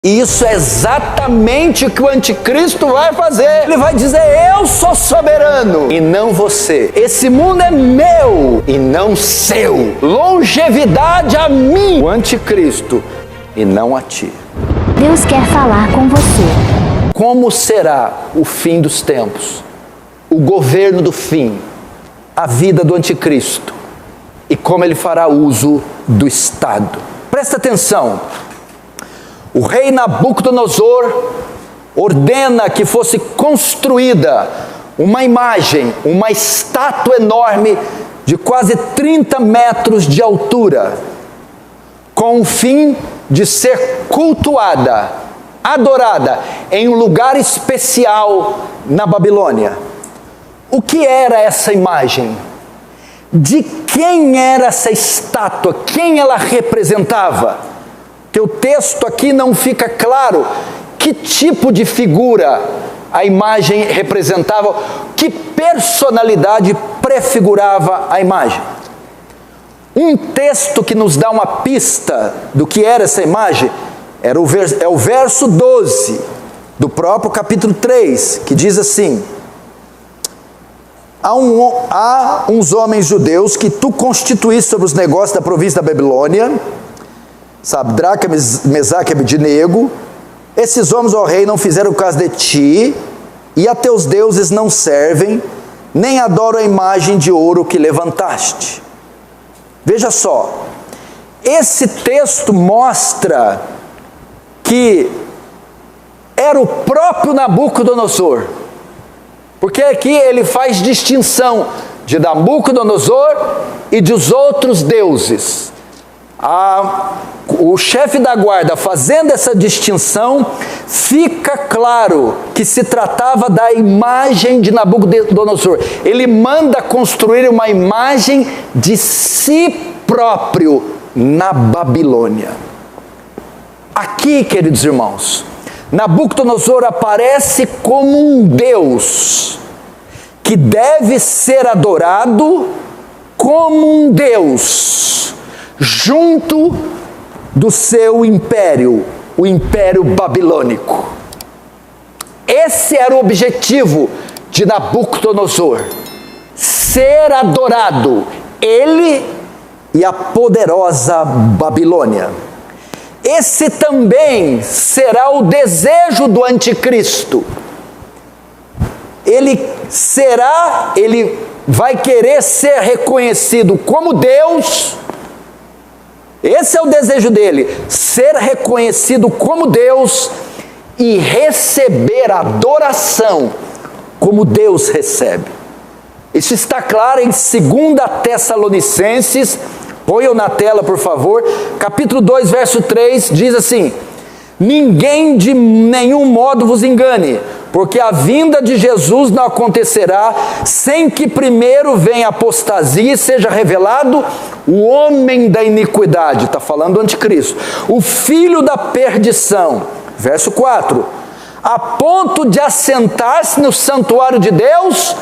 E isso é exatamente o que o anticristo vai fazer. Ele vai dizer: eu sou soberano e não você. Esse mundo é meu e não seu. Longevidade a mim, o anticristo, e não a ti. Deus quer falar com você. Como será o fim dos tempos? O governo do fim, a vida do anticristo e como ele fará uso do Estado. Presta atenção. O rei Nabucodonosor ordena que fosse construída uma imagem, uma estátua enorme de quase 30 metros de altura, com o fim de ser cultuada, adorada em um lugar especial na Babilônia. O que era essa imagem? De quem era essa estátua? Quem ela representava? Que o texto aqui não fica claro que tipo de figura a imagem representava, que personalidade prefigurava a imagem. Um texto que nos dá uma pista do que era essa imagem é o verso 12 do próprio capítulo 3, que diz assim: Há uns homens judeus que tu constituíste sobre os negócios da província da Babilônia, Sadraque, Mesaque e Abednego. Esses homens, ó rei, não fizeram caso de ti, e a teus deuses não servem, nem adoram a imagem de ouro que levantaste. Veja só, esse texto mostra que era o próprio Nabucodonosor, porque aqui ele faz distinção de Nabucodonosor e dos outros deuses. O chefe da guarda, fazendo essa distinção, fica claro que se tratava da imagem de Nabucodonosor. Ele manda construir uma imagem de si próprio na Babilônia. Aqui, queridos irmãos, Nabucodonosor aparece como um Deus que deve ser adorado como um Deus junto do seu império, o Império Babilônico. Esse era o objetivo de Nabucodonosor: ser adorado, ele e a poderosa Babilônia. Esse também será o desejo do anticristo. Ele vai querer ser reconhecido como Deus. Esse é o desejo dele, ser reconhecido como Deus e receber adoração como Deus recebe. Isso está claro em 2 Tessalonicenses, ponham na tela por favor, capítulo 2, verso 3, diz assim: ninguém de nenhum modo vos engane, porque a vinda de Jesus não acontecerá sem que primeiro venha a apostasia e seja revelado o homem da iniquidade, está falando do anticristo, o filho da perdição, verso 4, a ponto de assentar-se no santuário de Deus,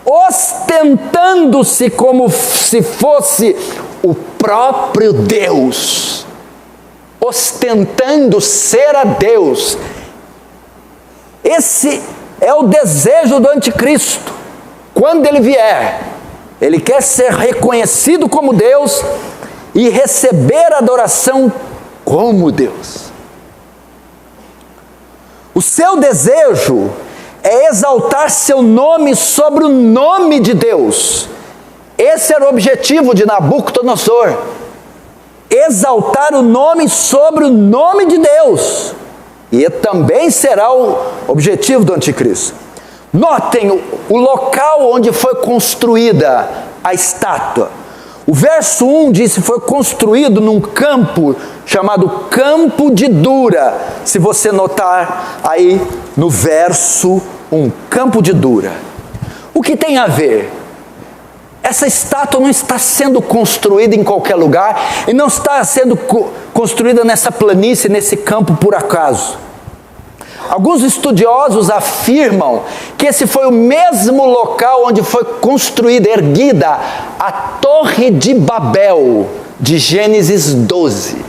ostentando-se como se fosse o próprio Deus, ostentando ser a Deus. Esse é o desejo do anticristo. Quando ele vier, ele quer ser reconhecido como Deus e receber adoração como Deus. O seu desejo é exaltar seu nome sobre o nome de Deus. Esse era o objetivo de Nabucodonosor: exaltar o nome sobre o nome de Deus. E também será o objetivo do anticristo. Notem o local onde foi construída a estátua. O verso 1 diz que foi construído num campo chamado Campo de Dura. Se você notar aí no verso 1, Campo de Dura. O que tem a ver? Essa estátua não está sendo construída em qualquer lugar e não está sendo construída nessa planície, nesse campo por acaso. Alguns estudiosos afirmam que esse foi o mesmo local onde foi construída, erguida, a Torre de Babel, de Gênesis 12.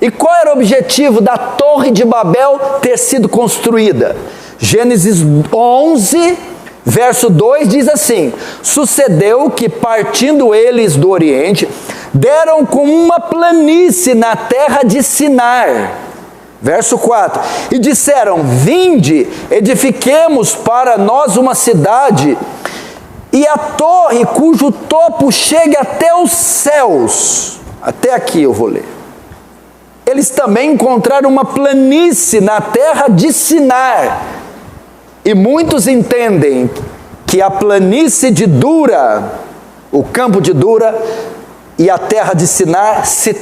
E qual era o objetivo da Torre de Babel ter sido construída? Gênesis 11, verso 2 diz assim: sucedeu que, partindo eles do Oriente, deram com uma planície na terra de Sinar. Verso 4: e disseram: vinde, edifiquemos para nós uma cidade, e a torre cujo topo chegue até os céus. Até aqui eu vou ler. Eles também encontraram uma planície na terra de Sinar. E muitos entendem que a planície de Dura, o campo de Dura, e a terra de Sinar se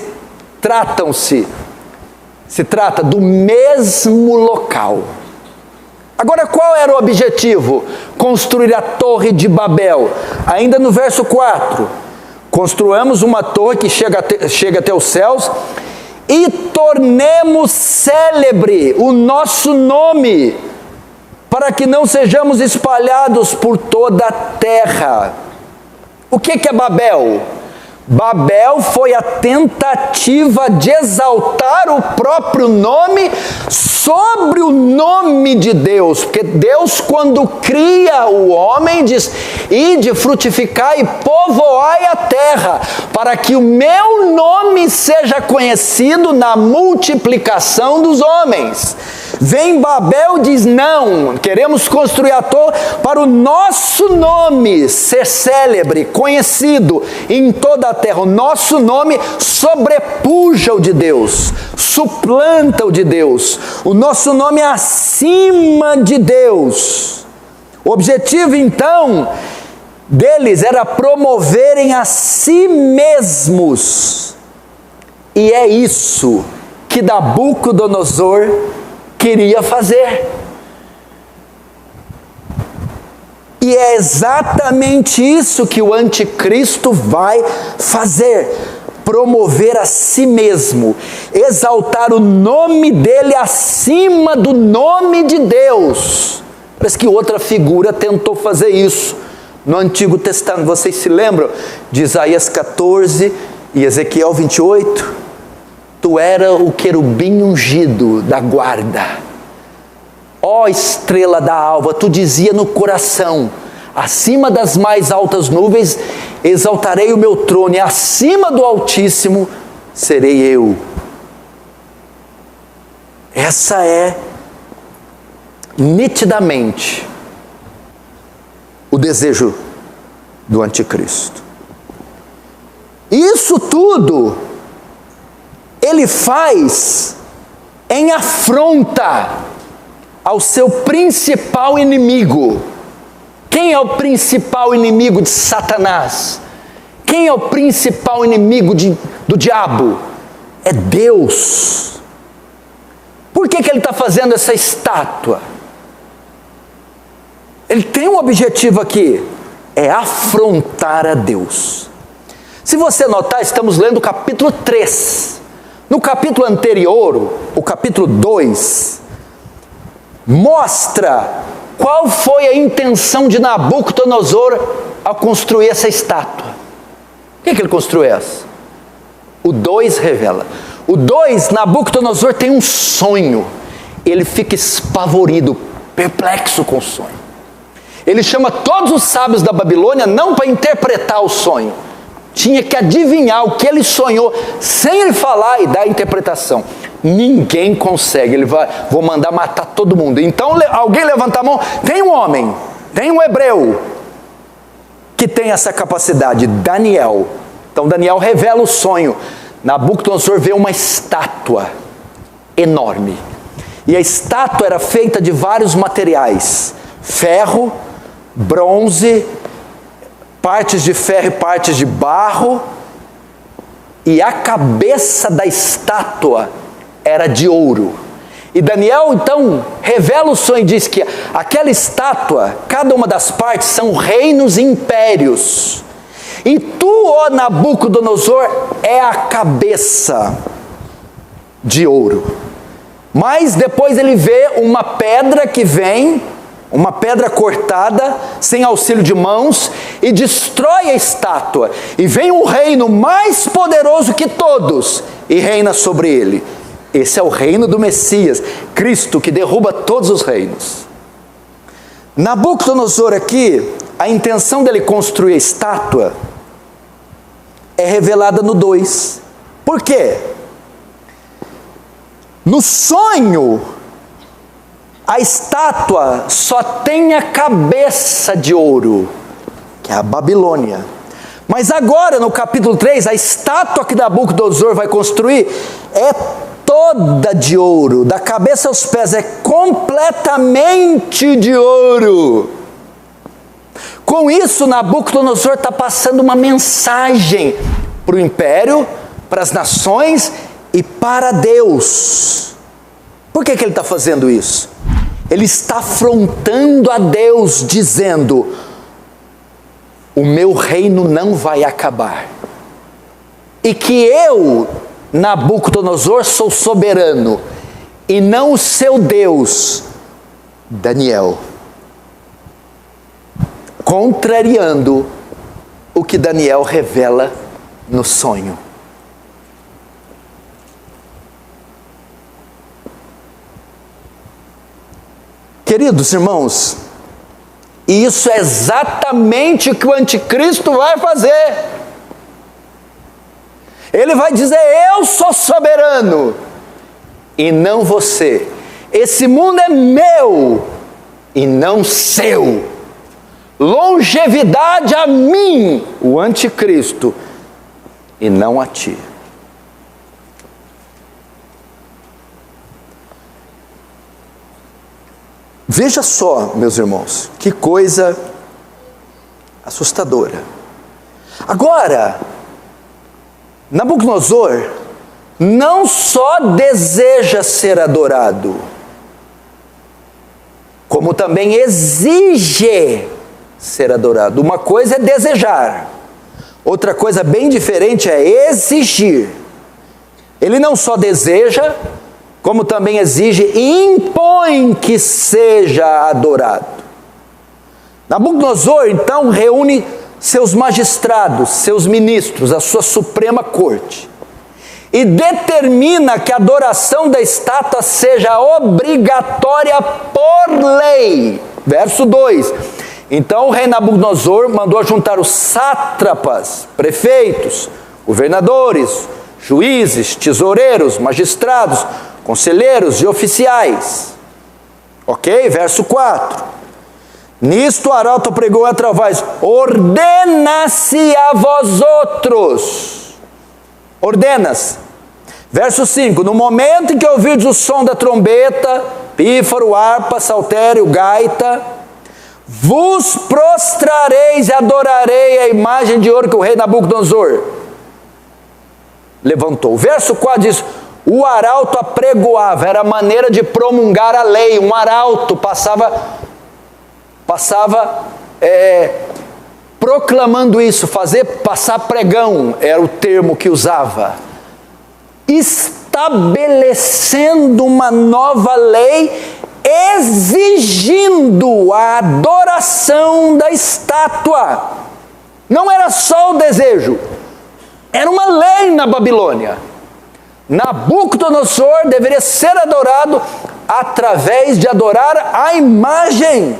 trata do mesmo local. Agora, qual era o objetivo? Construir a Torre de Babel. Ainda no verso 4: construamos uma torre que chega até os céus, e tornemos célebre o nosso nome, para que não sejamos espalhados por toda a terra. O que é Babel? Babel foi a tentativa de exaltar o próprio nome sobre o nome de Deus, porque Deus, quando cria o homem, diz: ide, frutificai e povoai a terra, para que o meu nome seja conhecido na multiplicação dos homens. Vem Babel e diz: não, queremos construir a torre para o nosso nome ser célebre, conhecido em toda a terra. O nosso nome sobrepuja o de Deus, suplanta o de Deus. O nosso nome é acima de Deus. O objetivo, então, deles era promoverem a si mesmos. E é isso que Nabucodonosor queria fazer. E é exatamente isso que o anticristo vai fazer: promover a si mesmo, exaltar o nome dele acima do nome de Deus. Parece que outra figura tentou fazer isso no Antigo Testamento. Vocês se lembram de Isaías 14 e Ezequiel 28? Tu era o querubim ungido da guarda. Ó estrela da alva, tu dizia no coração: acima das mais altas nuvens exaltarei o meu trono, e acima do Altíssimo serei eu. Essa é nitidamente o desejo do anticristo. Isso tudo ele faz em afronta ao seu principal inimigo. Quem é o principal inimigo de Satanás? Quem é o principal inimigo do diabo? É Deus. Por que ele está fazendo essa estátua? Ele tem um objetivo aqui: é afrontar a Deus. Se você notar, estamos lendo o capítulo 3. No capítulo anterior, o capítulo 2, mostra qual foi a intenção de Nabucodonosor ao construir essa estátua. Por que ele construiu essa? O 2 revela. O 2, Nabucodonosor tem um sonho. Ele fica espavorido, perplexo com o sonho. Ele chama todos os sábios da Babilônia, não para interpretar o sonho. Tinha que adivinhar o que ele sonhou, sem ele falar e dar a interpretação. Ninguém consegue. Vou mandar matar todo mundo. Então alguém levanta a mão. Tem um homem, tem um hebreu que tem essa capacidade: Daniel. Então Daniel revela o sonho. Nabucodonosor vê uma estátua enorme. E a estátua era feita de vários materiais: ferro, bronze, partes de ferro e partes de barro. E a cabeça da estátua era de ouro. E Daniel então revela o sonho e diz que aquela estátua, cada uma das partes são reinos e impérios. E tu, ó Nabucodonosor, é a cabeça de ouro. Mas depois ele vê uma pedra que vem uma pedra cortada, sem auxílio de mãos, e destrói a estátua. E vem um reino mais poderoso que todos, e reina sobre ele. Esse é o reino do Messias, Cristo, que derruba todos os reinos. Nabucodonosor aqui, a intenção dele construir a estátua é revelada no 2. Por quê? No sonho, a estátua só tem a cabeça de ouro, que é a Babilônia. Mas agora, no capítulo 3, a estátua que Nabucodonosor vai construir é toda de ouro, da cabeça aos pés, é completamente de ouro. Com isso, Nabucodonosor está passando uma mensagem para o império, para as nações e para Deus. Por que ele está fazendo isso? Ele está afrontando a Deus, dizendo: o meu reino não vai acabar, e que eu, Nabucodonosor, sou soberano, e não o seu Deus, Daniel. Contrariando o que Daniel revela no sonho. Queridos irmãos, isso é exatamente o que o anticristo vai fazer. Ele vai dizer: eu sou soberano, e não você. Esse mundo é meu, e não seu. Longevidade a mim, o anticristo, e não a ti. Veja só, meus irmãos, que coisa assustadora. Agora, Nabucodonosor não só deseja ser adorado, como também exige ser adorado. Uma coisa é desejar, outra coisa bem diferente é exigir. Ele não só deseja, como também exige e impõe que seja adorado. Nabucodonosor então reúne seus magistrados, seus ministros, a sua suprema corte, e determina que a adoração da estátua seja obrigatória por lei. Verso 2: então o rei Nabucodonosor mandou juntar os sátrapas, prefeitos, governadores, juízes, tesoureiros, magistrados, conselheiros e oficiais. Ok? Verso 4: nisto o arauto pregou a outra voz: ordena-se a vós outros. Ordena-se. Verso 5: no momento em que ouvirdes o som da trombeta, pífaro, harpa, saltério, gaita, vos prostrareis e adorarei a imagem de ouro que o rei Nabucodonosor levantou. Verso 4 diz: o arauto apregoava, era a maneira de promulgar a lei. Um arauto passava proclamando isso, passar pregão, era o termo que usava, estabelecendo uma nova lei, exigindo a adoração da estátua. Não era só o desejo, era uma lei na Babilônia. Nabucodonosor deveria ser adorado através de adorar a imagem.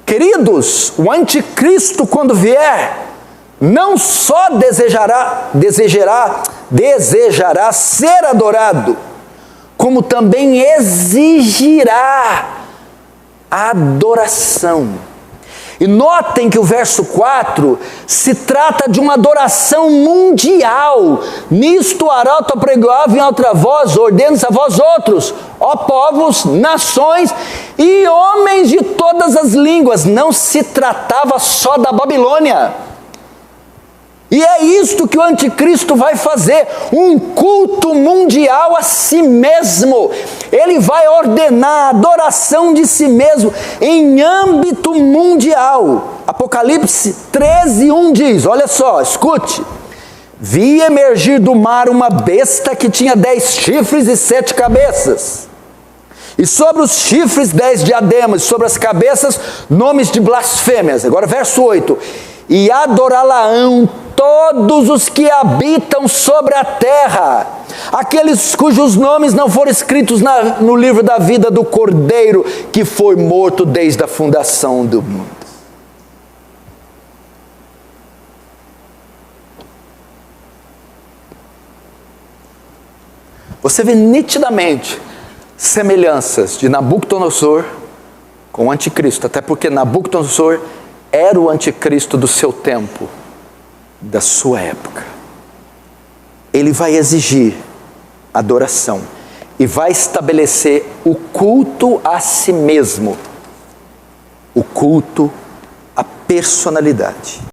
Queridos, o anticristo, quando vier, não só desejará ser adorado, como também exigirá a adoração. E notem que o verso 4 se trata de uma adoração mundial. Nisto o arauto apregoava em alta voz: ordena-se a vós outros, ó povos, nações e homens de todas as línguas. Não se tratava só da Babilônia. E é isto que o anticristo vai fazer, um culto mundial a si mesmo. Ele vai ordenar a adoração de si mesmo em âmbito mundial. Apocalipse 13:1 diz, olha só, escute: vi emergir do mar uma besta que tinha 10 chifres e 7 cabeças, E sobre os chifres 10 diademas, sobre as cabeças nomes de blasfêmias. Agora verso 8. E adorá-la-ão todos os que habitam sobre a terra, aqueles cujos nomes não foram escritos no livro da vida do Cordeiro, que foi morto desde a fundação do mundo. Você vê nitidamente semelhanças de Nabucodonosor com o anticristo, até porque Nabucodonosor era o anticristo do seu tempo, da sua época. Ele vai exigir adoração e vai estabelecer o culto a si mesmo, o culto à personalidade.